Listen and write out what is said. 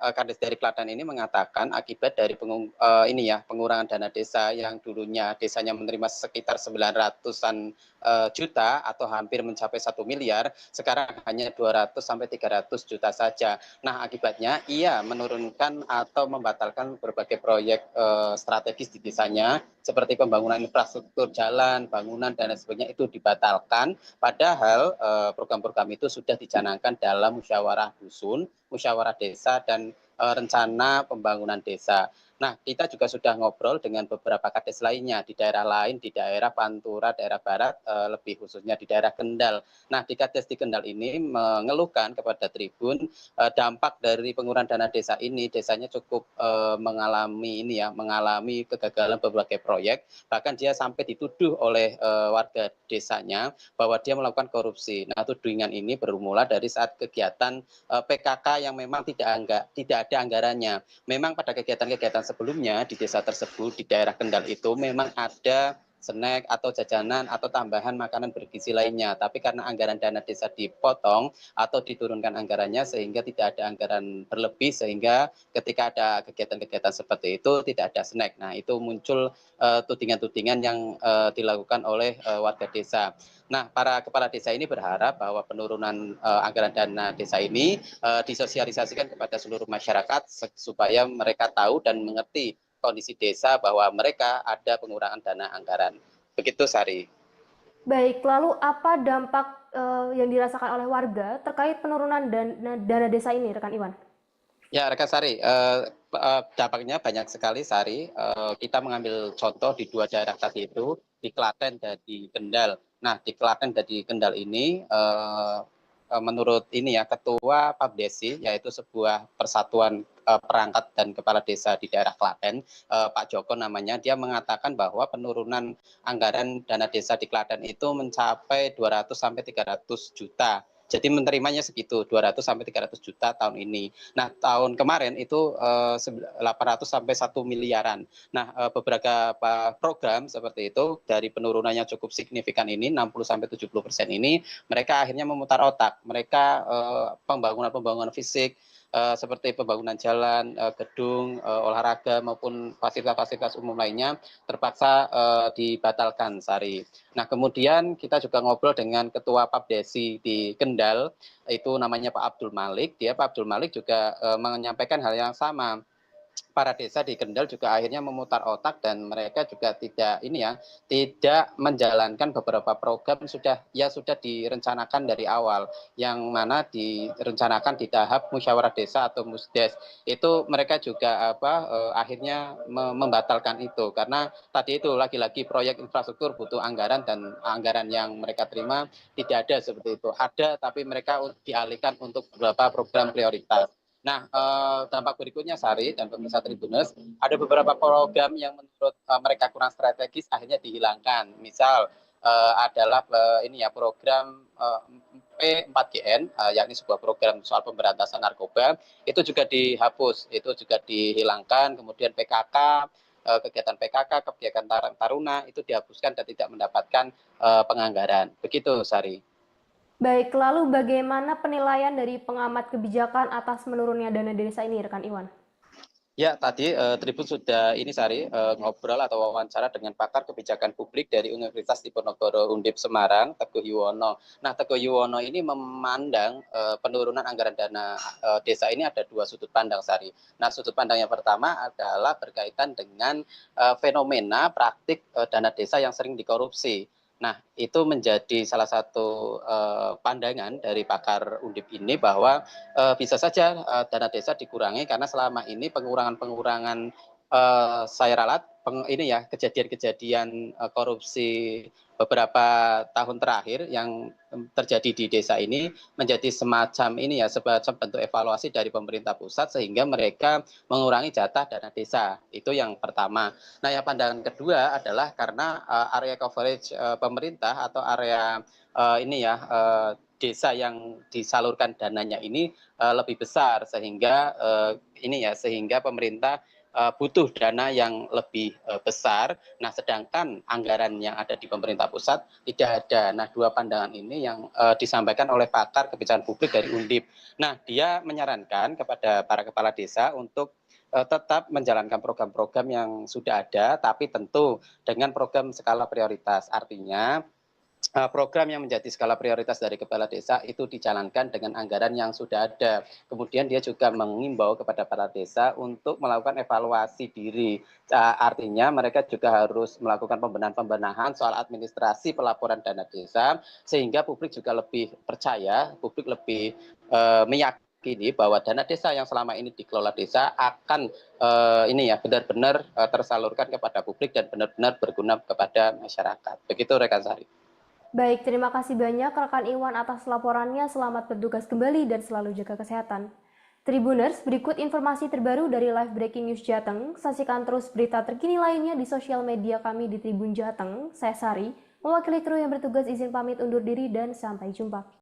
Kades dari Klaten ini mengatakan akibat dari ini ya, pengurangan dana desa yang dulunya desanya menerima sekitar 900-an juta atau hampir mencapai 1 miliar, sekarang hanya 200 sampai 300 juta saja. Nah, akibatnya ia menurunkan atau membatalkan berbagai proyek strategis di desanya seperti pembangunan infrastruktur jalan, bangunan dan lain sebagainya itu dibatalkan. Padahal program-program itu sudah dicanangkan dalam musyawarah dusun, musyawarah desa dan rencana pembangunan desa. Nah, kita juga sudah ngobrol dengan beberapa kades lainnya di daerah lain, di daerah Pantura, daerah Barat, lebih khususnya di daerah Kendal. Nah, di kades di Kendal ini mengeluhkan kepada Tribun dampak dari pengurangan dana desa ini, desanya cukup mengalami ini ya, mengalami kegagalan berbagai proyek. Bahkan dia sampai dituduh oleh warga desanya bahwa dia melakukan korupsi. Nah, tudingan ini bermula dari saat kegiatan PKK yang memang tidak ada anggarannya. Memang pada kegiatan-kegiatan sebelumnya di desa tersebut, di daerah Kendal itu memang ada snack atau jajanan atau tambahan makanan bergizi lainnya. Tapi karena anggaran dana desa dipotong atau diturunkan anggarannya sehingga tidak ada anggaran berlebih, sehingga ketika ada kegiatan-kegiatan seperti itu tidak ada snack. Nah, itu muncul tudingan-tudingan yang dilakukan oleh warga desa. Nah, para kepala desa ini berharap bahwa penurunan anggaran dana desa ini disosialisasikan kepada seluruh masyarakat supaya mereka tahu dan mengerti kondisi desa bahwa mereka ada pengurangan dana anggaran. Begitu, Sari. Baik, lalu apa dampak yang dirasakan oleh warga terkait penurunan dana desa ini, rekan Iwan? Ya, rekan Sari, dampaknya banyak sekali, Sari. Kita mengambil contoh di dua daerah tadi itu, di Klaten dan di Kendal. Nah, di Klaten dan di Kendal ini, menurut ini ya, Ketua Pabdesi, yaitu sebuah persatuan perangkat dan kepala desa di daerah Klaten, Pak Joko namanya, dia mengatakan bahwa penurunan anggaran dana desa di Klaten itu mencapai 200 sampai 300 juta. Jadi menerimanya segitu, 200 sampai 300 juta tahun ini. Nah, tahun kemarin itu 800 sampai 1 miliaran. Nah, beberapa program seperti itu dari penurunan yang cukup signifikan ini, 60 sampai 70% ini, mereka akhirnya memutar otak. Mereka pembangunan-pembangunan fisik seperti pembangunan jalan, gedung, olahraga maupun fasilitas-fasilitas umum lainnya terpaksa dibatalkan, Sari. Nah, kemudian kita juga ngobrol dengan Ketua Pabdesi di Kendal, itu namanya Pak Abdul Malik. Pak Abdul Malik juga menyampaikan hal yang sama. Para desa di Kendal juga akhirnya memutar otak dan mereka juga tidak menjalankan beberapa program sudah direncanakan dari awal, yang mana direncanakan di tahap musyawarah desa atau musdes. Itu mereka juga akhirnya membatalkan itu karena tadi itu lagi-lagi proyek infrastruktur butuh anggaran dan anggaran yang mereka terima tidak ada seperti itu. Ada tapi mereka dialihkan untuk beberapa program prioritas. Nah, dampak berikutnya, Sari dan pemirsa Tribuners, ada beberapa program yang menurut mereka kurang strategis akhirnya dihilangkan. Misal adalah ini ya, program P4GN, yakni sebuah program soal pemberantasan narkoba, itu juga dihapus, itu juga dihilangkan. Kemudian PKK, kegiatan PKK, kegiatan Taruna itu dihapuskan dan tidak mendapatkan penganggaran. Begitu, Sari. Baik, lalu bagaimana penilaian dari pengamat kebijakan atas menurunnya dana desa ini, rekan Iwan? Ya, tadi Tribun sudah ini, Sari, ngobrol atau wawancara dengan pakar kebijakan publik dari Universitas Diponegoro Undip Semarang, Teguh Yuwono. Nah, Teguh Yuwono ini memandang penurunan anggaran dana desa ini ada dua sudut pandang, Sari. Nah, sudut pandang yang pertama adalah berkaitan dengan fenomena praktik dana desa yang sering dikorupsi. Nah, itu menjadi salah satu pandangan dari pakar Undip ini bahwa bisa saja dana desa dikurangi karena selama ini pengurangan-pengurangan saya ralat ini ya, kejadian-kejadian korupsi beberapa tahun terakhir yang terjadi di desa ini menjadi semacam ini ya, semacam bentuk evaluasi dari pemerintah pusat sehingga mereka mengurangi jatah dana desa. Itu yang pertama. Nah, yang pandangan kedua adalah karena area coverage pemerintah atau area ini ya, desa yang disalurkan dananya ini lebih besar sehingga sehingga pemerintah butuh dana yang lebih besar. Nah, sedangkan anggaran yang ada di pemerintah pusat tidak ada. Nah, dua pandangan ini yang disampaikan oleh pakar kebijakan publik dari Undip. Nah, dia menyarankan kepada para kepala desa untuk tetap menjalankan program-program yang sudah ada, tapi tentu dengan program skala prioritas. Artinya program yang menjadi skala prioritas dari kepala desa itu dijalankan dengan anggaran yang sudah ada. Kemudian dia juga mengimbau kepada para desa untuk melakukan evaluasi diri. Artinya mereka juga harus melakukan pembenahan-pembenahan soal administrasi pelaporan dana desa, sehingga publik juga lebih percaya, publik lebih meyakini bahwa dana desa yang selama ini dikelola desa akan benar-benar tersalurkan kepada publik dan benar-benar berguna kepada masyarakat. Begitu rekan Sari. Baik, terima kasih banyak rekan Iwan atas laporannya. Selamat bertugas kembali dan selalu jaga kesehatan. Tribuners, berikut informasi terbaru dari Live Breaking News Jateng. Saksikan terus berita terkini lainnya di sosial media kami di Tribun Jateng. Saya Sari, mewakili kru yang bertugas izin pamit undur diri dan sampai jumpa.